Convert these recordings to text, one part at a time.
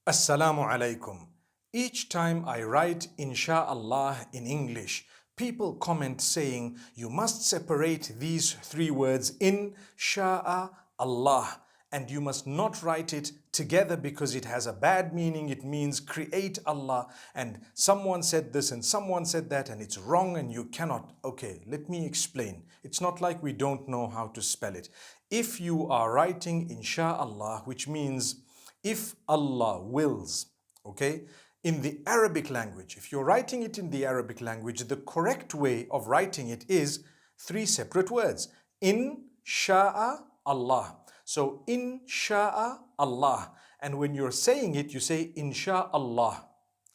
Assalamu alaikum. Each time I write Insha'Allah in English, people comment saying you must separate these three words in Sha'a Allah and you must not write it together because it has a bad meaning. It means create Allah, and someone said this and someone said that and it's wrong and you cannot. Okay, let me explain. It's not like we don't know how to spell it. If you are writing Insha'Allah, which means if Allah wills, okay, in the Arabic language, if you're writing it in the Arabic language, the correct way of writing it is three separate words. In sha'a Allah. So in sha'a Allah. And when you're saying it, you say insha'Allah.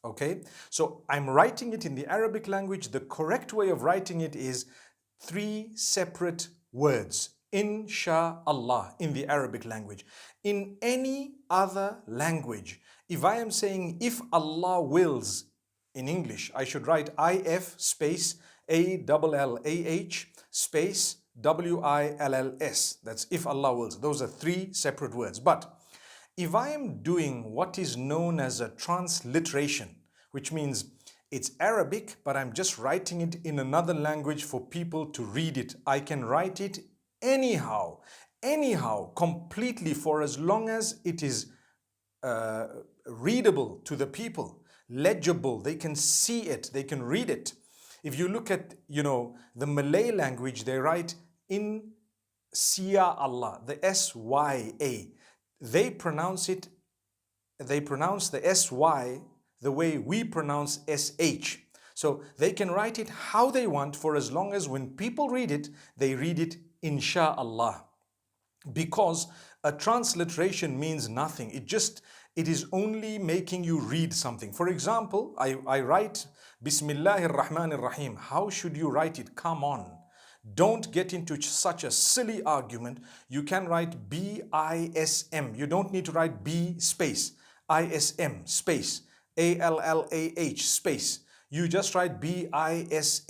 Okay? So I'm writing it in the Arabic language. The correct way of writing it is three separate words. Insha'Allah in the Arabic language. In any other language, if I am saying if Allah wills in English, I should write IF space ALLAH space WILLS. That's if Allah wills. Those are three separate words. But if I am doing what is known as a transliteration, which means it's Arabic, but I'm just writing it in another language for people to read it, I can write it anyhow, completely, for as long as it is readable to the people, legible, they can see it, they can read it. If you look at, the Malay language, they write in Sia Allah, the S-Y-A. They pronounce the S-Y the way we pronounce S-H. So they can write it how they want, for as long as when people read it, they read it Insha'Allah. Because a transliteration means nothing. It is only making you read something. For example, I write Bismillahir Rahmanir Rahim. How should you write it? Come on. Don't get into such a silly argument. You can write B-I-S-M. You don't need to write B space, I-S-M space, A-L-L-A-H space. You just write B-I-S-M-I-L-L-A-H,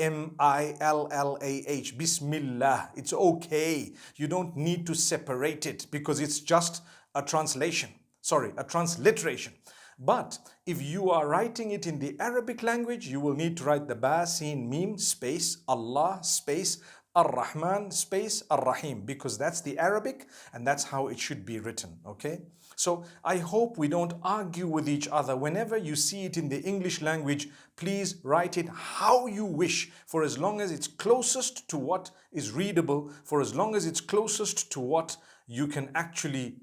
Bismillah. It's okay. You don't need to separate it because it's just a translation. Sorry, a transliteration. But if you are writing it in the Arabic language, you will need to write the Ba, Sin, Mim, space, Allah, space, Ar-Rahman, space, Ar-Rahim, because that's the Arabic and that's how it should be written, okay? So I hope we don't argue with each other. Whenever you see it in the English language, please write it how you wish, for as long as it's closest to what is readable, for as long as it's closest to what you can actually,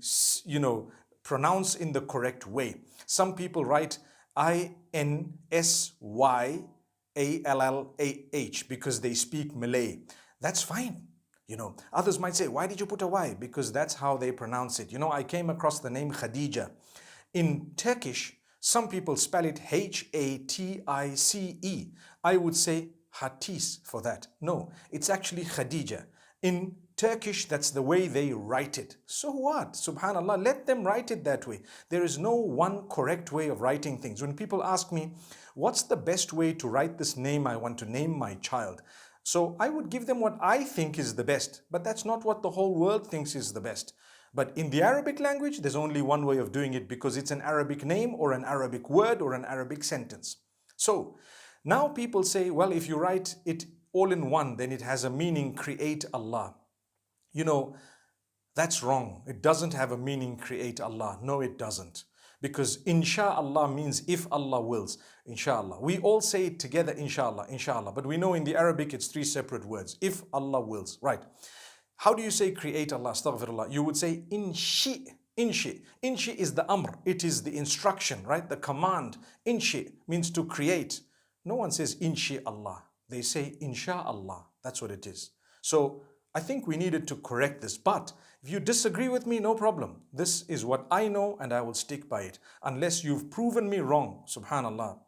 pronounce in the correct way. Some people write I-N-S-Y-A-L-L-A-H because they speak Malay. That's fine. Others might say, why did you put a Y? Because that's how they pronounce it. I came across the name Khadija. In Turkish, some people spell it H-A-T-I-C-E. I would say Hatis for that. No, it's actually Khadija. In Turkish, that's the way they write it. So what? Subhanallah, let them write it that way. There is no one correct way of writing things. When people ask me, what's the best way to write this name I want to name my child? So I would give them what I think is the best, but that's not what the whole world thinks is the best. But in the Arabic language, there's only one way of doing it because it's an Arabic name or an Arabic word or an Arabic sentence. So now people say, well, if you write it all in one, then it has a meaning, create Allah. That's wrong. It doesn't have a meaning, create Allah. No, it doesn't. Because insha'Allah means if Allah wills, insha'Allah. We all say it together, insha'Allah, insha'Allah. But we know in the Arabic it's three separate words. If Allah wills, right. How do you say create Allah? Astaghfirullah. You would say inshi. Inshi. Inshi is the amr. It is the instruction, right? The command. Inshi means to create. No one says inshi Allah. They say insha'Allah. That's what it is. So I think we needed to correct this. But if you disagree with me, no problem. This is what I know and I will stick by it. Unless you've proven me wrong, subhanallah.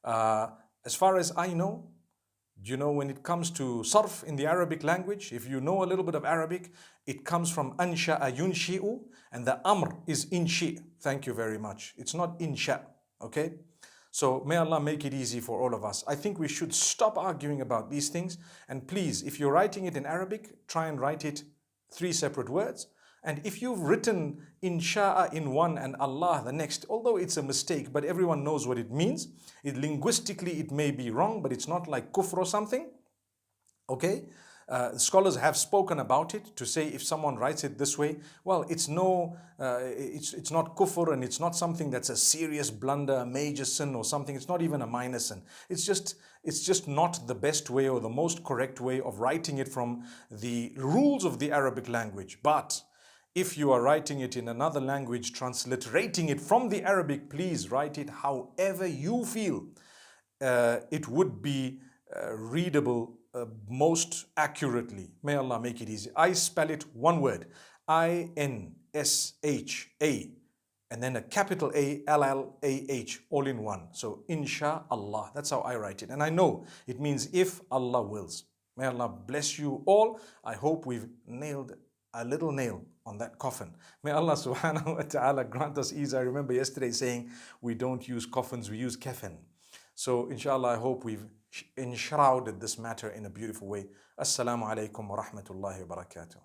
As far as I know, when it comes to sarf in the Arabic language, if you know a little bit of Arabic, it comes from ansha'a yunshi'u, and the amr is inshi. Thank you very much. It's not insha, okay? So may Allah make it easy for all of us. I think we should stop arguing about these things. And please, if you're writing it in Arabic, try and write it three separate words. And if you've written insha'a in one and Allah the next, although it's a mistake, but everyone knows what it means. Linguistically, it may be wrong, but it's not like kufr or something. Okay? Scholars have spoken about it to say if someone writes it this way, well, it's not kufr, and it's not something that's a serious blunder, a major sin or something. It's not even a minor sin. It's just not the best way or the most correct way of writing it from the rules of the Arabic language. But if you are writing it in another language, transliterating it from the Arabic, please write it however you feel it would be readable most accurately. May Allah make it easy. I spell it one word, INSHA, and then a capital A, LLAH, all in one. So inshallah, that's how I write it. And I know it means if Allah wills. May Allah bless you all. I hope we've nailed a little nail on that coffin. May Allah subhanahu wa ta'ala grant us ease. I remember yesterday saying we don't use coffins, we use kafan. So inshallah, I hope we've enshrouded this matter in a beautiful way. Assalamu alaikum wa rahmatullahi wa barakatuh.